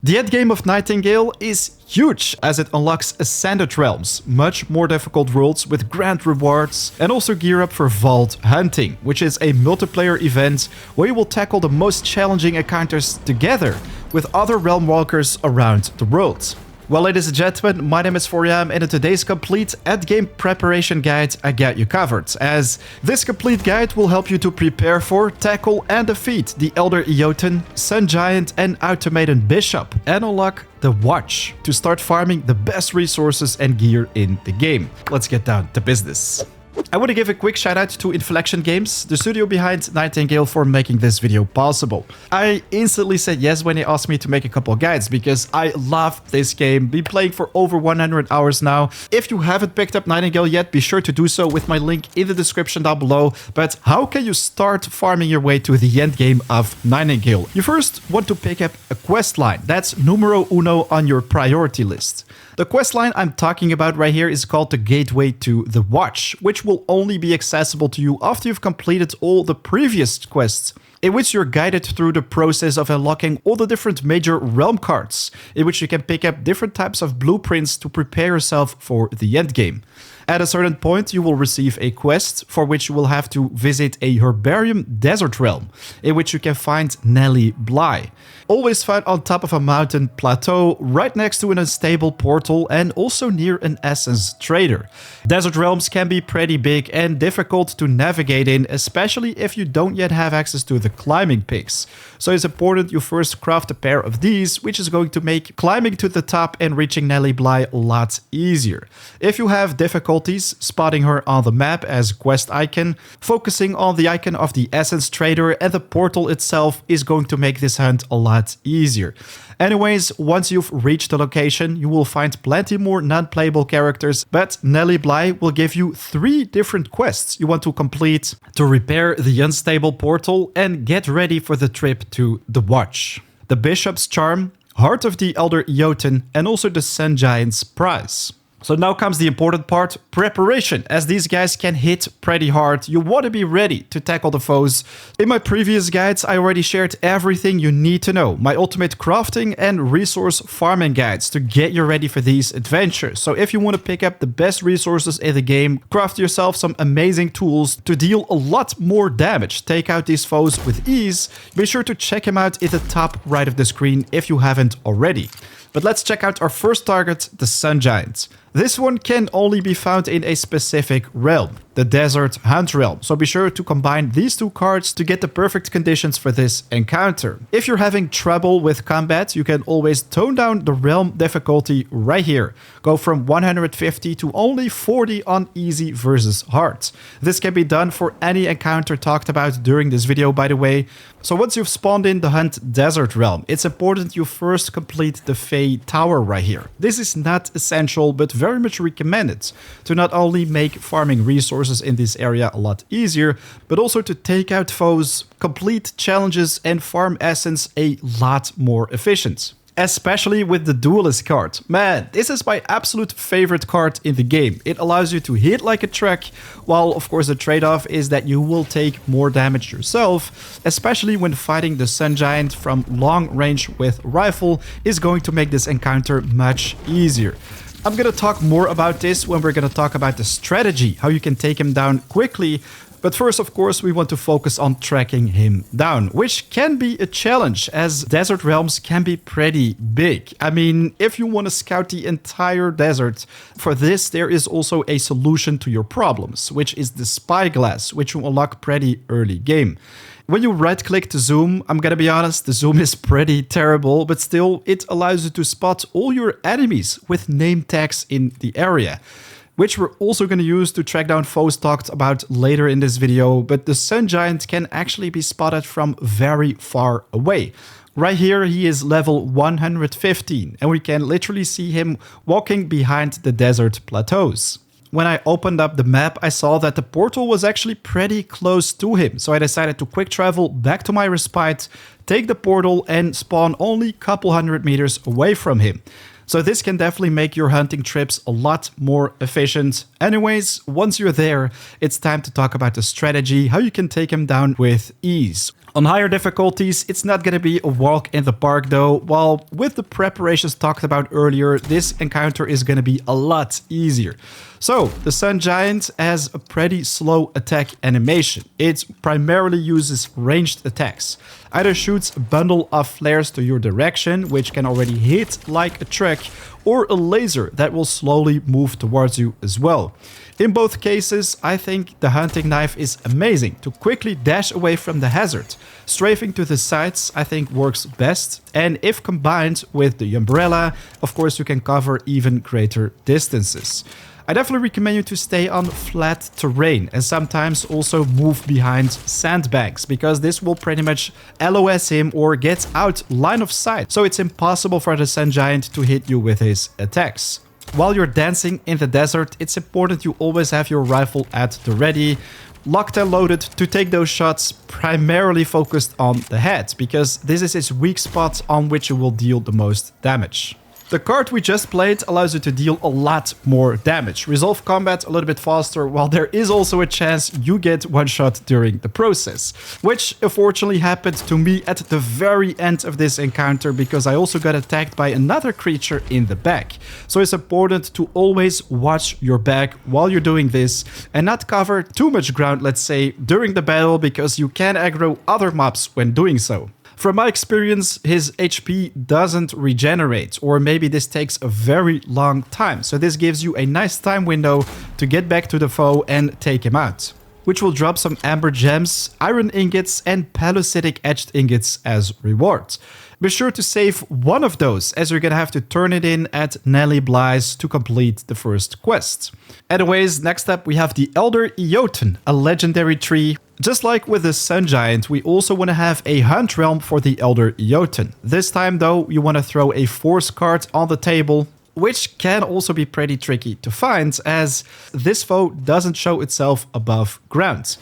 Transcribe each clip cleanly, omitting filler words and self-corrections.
The Endgame of Nightingale is huge as it unlocks Ascended Realms, much more difficult worlds with grand rewards, and also gear up for Vault Hunting, which is a multiplayer event where you will tackle the most challenging encounters together with other realm walkers around the world. Well, ladies and gentlemen, my name is Foriam, and in today's complete endgame preparation guide, I got you covered, as this complete guide will help you to prepare for, tackle, and defeat the Elder Eoten, Sun Giant, and Automaton Bishop, and unlock the Watch to start farming the best resources and gear in the game. Let's get down to business. I want to give a quick shout out to Inflection Games, the studio behind Nightingale, for making this video possible. I instantly said yes when they asked me to make a couple of guides because I love this game, been playing for over 100 hours now. If you haven't picked up Nightingale yet, be sure to do so with my link in the description down below. But how can you start farming your way to the endgame of Nightingale? You first want to pick up a quest line. That's numero uno on your priority list. The quest line I'm talking about right here is called the Gateway to the Watch, which will only be accessible to you after you've completed all the previous quests, in which you're guided through the process of unlocking all the different major realm cards, in which you can pick up different types of blueprints to prepare yourself for the endgame. At a certain point, you will receive a quest for which you will have to visit a herbarium desert realm, in which you can find Nelly Bly, always found on top of a mountain plateau, right next to an unstable portal and also near an essence trader. Desert realms can be pretty big and difficult to navigate in, especially if you don't yet have access to the climbing peaks. So it's important you first craft a pair of these, which is going to make climbing to the top and reaching Nelly Bly a lot easier. If you have difficulties spotting her on the map as a quest icon, focusing on the icon of the essence trader and the portal itself is going to make this hunt a lot easier. Anyways, once you've reached the location, you will find plenty more non-playable characters, but Nelly Bly will give you 3 different quests you want to complete to repair the unstable portal and get ready for the trip to the Watch. The Bishop's Charm, Heart of the Elder Eoten, and also the Sun Giant's Prize. So now comes the important part, preparation, as these guys can hit pretty hard. You want to be ready to tackle the foes. In my previous guides, I already shared everything you need to know, my ultimate crafting and resource farming guides to get you ready for these adventures. So if you want to pick up the best resources in the game, craft yourself some amazing tools to deal a lot more damage, take out these foes with ease, be sure to check them out at the top right of the screen if you haven't already. But let's check out our first target, the Sun Giant. This one can only be found in a specific realm, the Desert Hunt realm, so be sure to combine these 2 cards to get the perfect conditions for this encounter. If you're having trouble with combat, you can always tone down the realm difficulty right here. Go from 150 to only 40 on easy versus hard. This can be done for any encounter talked about during this video, by the way. So once you've spawned in the Hunt Desert realm, it's important you first complete the Fey Tower right here. This is not essential, but very much recommended to not only make farming resources in this area a lot easier, but also to take out foes, complete challenges, and farm essence a lot more efficient. Especially with the Duelist card. Man, this is my absolute favorite card in the game. It allows you to hit like a truck, while of course the trade-off is that you will take more damage yourself, especially when fighting the Sun Giant from long range with rifle is going to make this encounter much easier. I'm gonna talk more about this when we're gonna talk about the strategy, how you can take him down quickly. But first, of course, we want to focus on tracking him down, which can be a challenge as desert realms can be pretty big. I mean, if you want to scout the entire desert, for this there is also a solution to your problems, which is the spyglass, which you unlock pretty early game. When you right click to zoom, I'm gonna be honest, the zoom is pretty terrible, but still it allows you to spot all your enemies with name tags in the area, which we're also going to use to track down foes talked about later in this video, but the Sun Giant can actually be spotted from very far away. Right here he is level 115, and we can literally see him walking behind the desert plateaus. When I opened up the map, I saw that the portal was actually pretty close to him, so I decided to quick travel back to my respite, take the portal and spawn only a couple hundred meters away from him. So this can definitely make your hunting trips a lot more efficient. Anyways, once you're there, it's time to talk about the strategy, how you can take him down with ease. On higher difficulties, it's not going to be a walk in the park though, while with the preparations talked about earlier, this encounter is going to be a lot easier. So, the Sun Giant has a pretty slow attack animation. It primarily uses ranged attacks. Either shoots a bundle of flares to your direction, which can already hit like a truck, or a laser that will slowly move towards you as well. In both cases, I think the hunting knife is amazing to quickly dash away from the hazard. Strafing to the sides I think works best, and if combined with the umbrella, of course you can cover even greater distances. I definitely recommend you to stay on flat terrain and sometimes also move behind sandbags, because this will pretty much LOS him or get out line of sight, so it's impossible for the Sun Giant to hit you with his attacks. While you're dancing in the desert, it's important you always have your rifle at the ready, locked and loaded to take those shots, primarily focused on the head, because this is his weak spot on which you will deal the most damage. The card we just played allows you to deal a lot more damage, resolve combat a little bit faster, while there is also a chance you get one shot during the process, which unfortunately happened to me at the very end of this encounter because I also got attacked by another creature in the back. So it's important to always watch your back while you're doing this and not cover too much ground, let's say, during the battle, because you can aggro other mobs when doing so. From my experience, his HP doesn't regenerate, or maybe this takes a very long time. So this gives you a nice time window to get back to the foe and take him out, which will drop some amber gems, iron ingots, and palladic etched ingots as rewards. Be sure to save one of those, as you're gonna have to turn it in at Nelly Bly's to complete the first quest. Anyways, next up we have the Elder Eoten, a legendary tree. Just like with the Sun Giant, we also want to have a hunt realm for the Elder Eoten. This time though, you want to throw a force card on the table, which can also be pretty tricky to find, as this foe doesn't show itself above ground.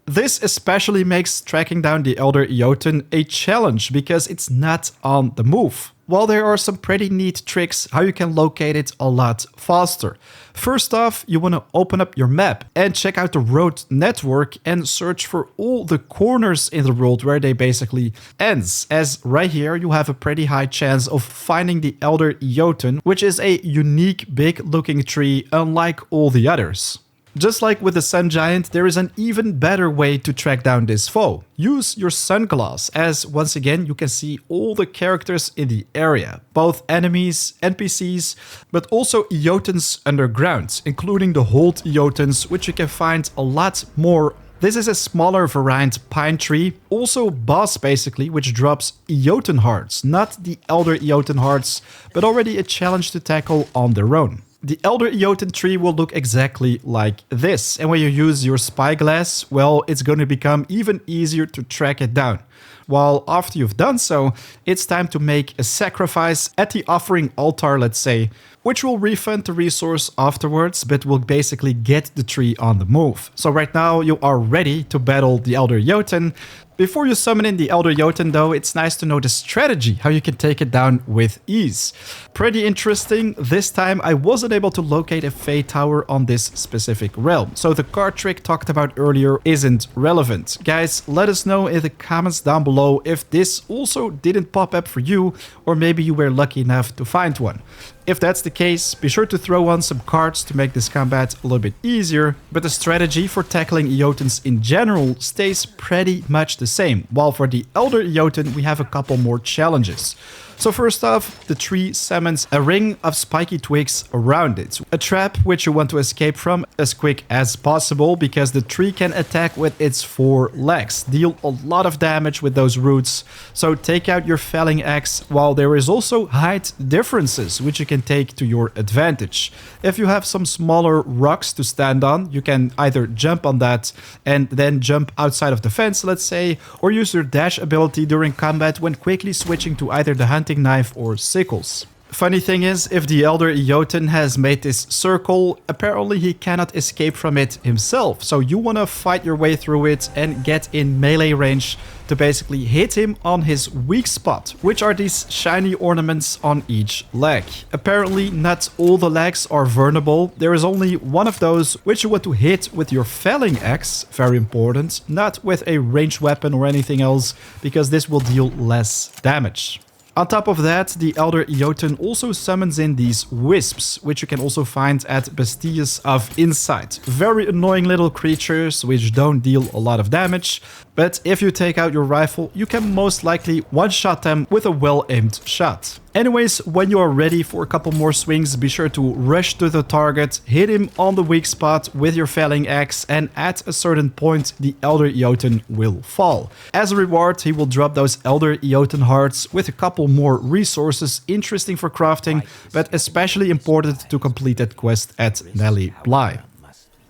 This especially makes tracking down the Elder Eoten a challenge because it's not on the move. While there are some pretty neat tricks how you can locate it a lot faster. First off, you want to open up your map and check out the road network and search for all the corners in the world where they basically ends, as right here you have a pretty high chance of finding the Elder Eoten, which is a unique big looking tree unlike all the others. Just like with the Sun Giant, there is an even better way to track down this foe. Use your sunglass, as once again you can see all the characters in the area, both enemies, NPCs, but also Eotens underground, including the Hold Eotens, which you can find a lot more. This is a smaller variant pine tree, also boss basically, which drops Eoten hearts, not the Elder Eoten hearts, but already a challenge to tackle on their own. The Elder Eoten tree will look exactly like this, and when you use your spyglass, well, it's going to become even easier to track it down. While after you've done so, it's time to make a sacrifice at the offering altar, let's say, which will refund the resource afterwards, but will basically get the tree on the move. So right now you are ready to battle the Elder Eoten. Before you summon in the Elder Eoten though, it's nice to know the strategy, how you can take it down with ease. Pretty interesting. This time I wasn't able to locate a Fey Tower on this specific realm, so the card trick talked about earlier isn't relevant. Guys, let us know in the comments down below if this also didn't pop up for you, or maybe you were lucky enough to find one. If that's the case, be sure to throw on some cards to make this combat a little bit easier, but the strategy for tackling Eotens in general stays pretty much the same, while for the Elder Eoten we have a couple more challenges. So first off, the tree summons a ring of spiky twigs around it. A trap which you want to escape from as quick as possible, because the tree can attack with its 4 legs. Deal a lot of damage with those roots. So take out your felling axe, while there is also height differences which you can take to your advantage. If you have some smaller rocks to stand on, you can either jump on that and then jump outside of the fence, let's say, or use your dash ability during combat when quickly switching to either the hunting knife or sickles. Funny thing is, if the Elder Eoten has made this circle, apparently he cannot escape from it himself. So you want to fight your way through it and get in melee range to basically hit him on his weak spot, which are these shiny ornaments on each leg. Apparently not all the legs are vulnerable. There is only one of those which you want to hit with your felling axe, very important, not with a ranged weapon or anything else, because this will deal less damage. On top of that, the Elder Eoten also summons in these wisps, which you can also find at Bastilles of Insight. Very annoying little creatures which don't deal a lot of damage, but if you take out your rifle, you can most likely one-shot them with a well-aimed shot. Anyways, when you are ready for a couple more swings, be sure to rush to the target, hit him on the weak spot with your felling axe, and at a certain point, the Elder Eoten will fall. As a reward, he will drop those Elder Eoten hearts with a couple more resources, interesting for crafting, but especially important to complete that quest at Nelly Bly.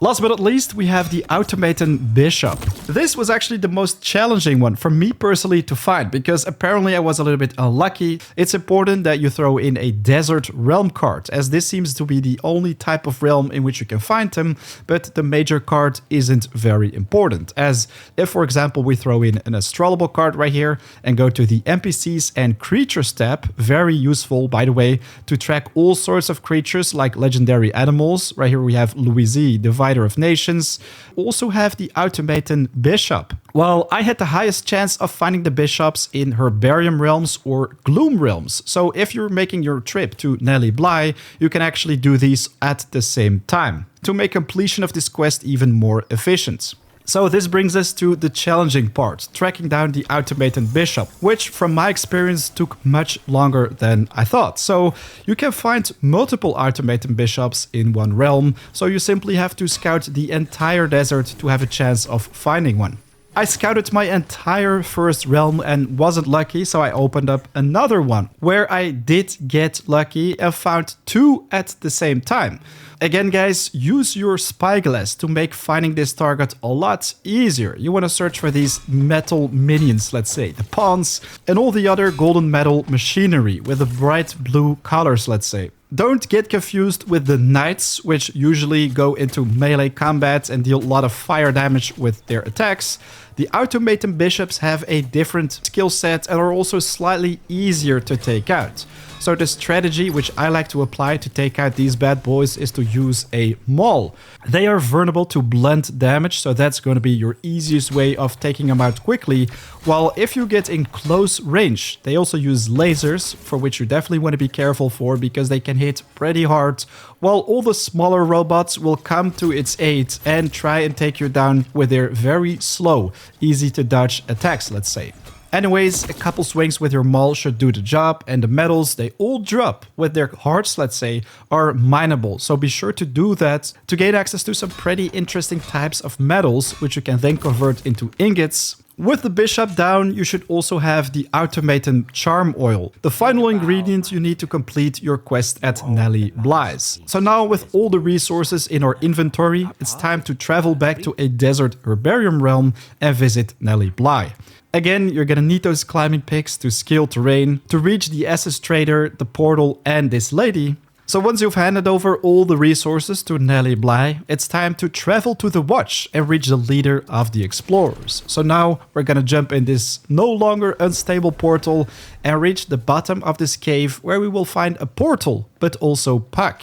Last but not least, we have the Automaton Bishop. This was actually the most challenging one for me personally to find, because apparently I was a little bit unlucky. It's important that you throw in a desert realm card, as this seems to be the only type of realm in which you can find them, but the major card isn't very important, as if, for example, we throw in an astrolable card right here and go to the NPCs and Creatures tab, very useful, by the way, to track all sorts of creatures like legendary animals. Right here we have Louise, Divider of Nations. Also have the Automaton Bishop. Well, I had the highest chance of finding the bishops in Herbarium realms or Gloom realms. So if you're making your trip to Nelly Bly, you can actually do these at the same time to make completion of this quest even more efficient. So this brings us to the challenging part, tracking down the Automaton Bishop, which from my experience took much longer than I thought. So you can find multiple Automaton Bishops in one realm, so you simply have to scout the entire desert to have a chance of finding one. I scouted my entire first realm and wasn't lucky, so I opened up another one, where I did get lucky and found two at the same time. Again, guys, use your spyglass to make finding this target a lot easier. You want to search for these metal minions, let's say, the pawns, and all the other golden metal machinery with the bright blue colors, let's say. Don't get confused with the knights, which usually go into melee combat and deal a lot of fire damage with their attacks. The Automaton Bishops have a different skill set and are also slightly easier to take out. So the strategy which I like to apply to take out these bad boys is to use a maul. They are vulnerable to blunt damage, so that's going to be your easiest way of taking them out quickly. While if you get in close range, they also use lasers, for which you definitely want to be careful for, because they can hit pretty hard, while all the smaller robots will come to its aid and try and take you down with their very slow, easy to dodge attacks, let's say. Anyways, a couple swings with your maul should do the job, and the metals they all drop with their hearts, let's say, are mineable. So be sure to do that to gain access to some pretty interesting types of metals, which you can then convert into ingots. With the bishop down, you should also have the Automaton Charm Oil, the final ingredient you need to complete your quest at Nelly Bly's. So now with all the resources in our inventory, it's time to travel back to a desert herbarium realm and visit Nelly Bly. Again, you're gonna need those climbing picks to scale terrain, to reach the SS Trader, the portal, and this lady. So once you've handed over all the resources to Nelly Bly, it's time to travel to the Watch and reach the leader of the explorers. So now we're gonna jump in this no longer unstable portal and reach the bottom of this cave, where we will find a portal, but also Puck.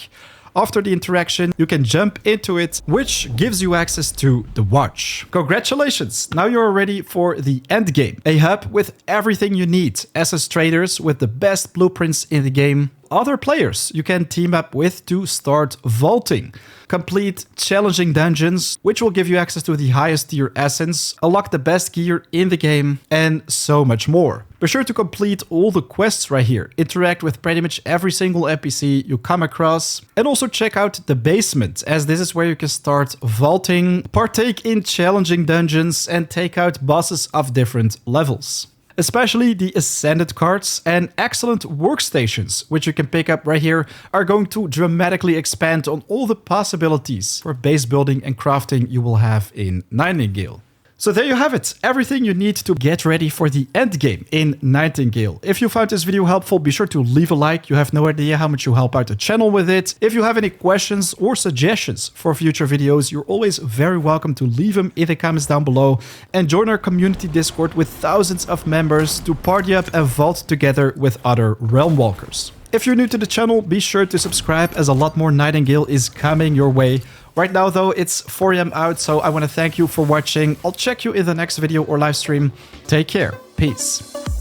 After the interaction, you can jump into it, which gives you access to the Watch. Congratulations! Now you're ready for the endgame. A hub with everything you need. SS traders with the best blueprints in the game. Other players you can team up with to start vaulting. Complete challenging dungeons, which will give you access to the highest tier essence, unlock the best gear in the game, and so much more. Be sure to complete all the quests right here, interact with pretty much every single NPC you come across, and also check out the basement, as this is where you can start vaulting, partake in challenging dungeons, and take out bosses of different levels. Especially the Ascended cards and excellent workstations, which you can pick up right here, are going to dramatically expand on all the possibilities for base building and crafting you will have in Nightingale. So there you have it, everything you need to get ready for the endgame in Nightingale. If you found this video helpful, be sure to leave a like. You have no idea how much you help out the channel with it. If you have any questions or suggestions for future videos, you're always very welcome to leave them in the comments down below and join our community Discord with thousands of members to party up and vault together with other Realm Walkers. If you're new to the channel, be sure to subscribe as a lot more Nightingale is coming your way. Right now, though, it's 4 AM out, so I want to thank you for watching. I'll check you in the next video or live stream. Take care. Peace.